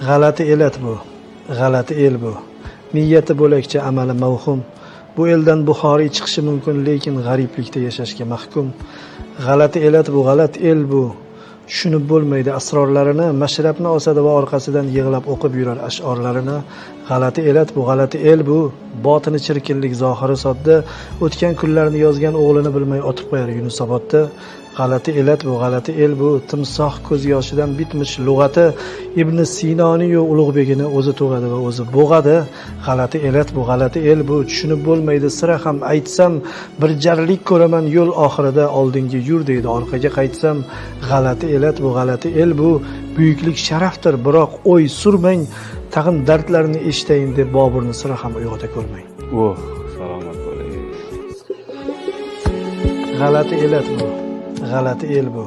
G'alati elat bu, g'alati el bu. Niyati bo'lakcha, amali mavhum. Bu eldan Buxoriy chiqishi mumkin, lekin g'ariblikda yashashga mahkum. G'alati elat bu, g'alat el bu. Tushunib bo'lmaydi asrorlarini, mashrabni osadi va orqasidan yig'lab o'qib yurar ash'orlarini. G'alati elat bu, g'alati el bu. Botini chirkinlik, zohiri sodda. O'tgan kunlarni yozgan o'g'lini bilmay otib qo'yar Yunusobodda. G'alati elat bu, g'alati el bu. Timsoh ko'z yoshidan bitmish lug'ati. Ibn Sinoni-yu Ulug'begini o'zi tug'adi va o'zi bo'g'adi. G'alati elat bu, g'alati el bu. Tushunib bo'lmaydi sira ham aytsam, bir jarlik ko'raman yo'l oxirida, oldinga yur deydi, orqaga qaytsam. G'alati elat bu, g'alati el bu. Buyuklik sharafdir, biroq o'y surmang. Tag'in dardlarni eshitayin deb Boburni sira ham uyg'ota ko'rmang. Salomat bo'ling. G'alati elat bu, g'alati el bu.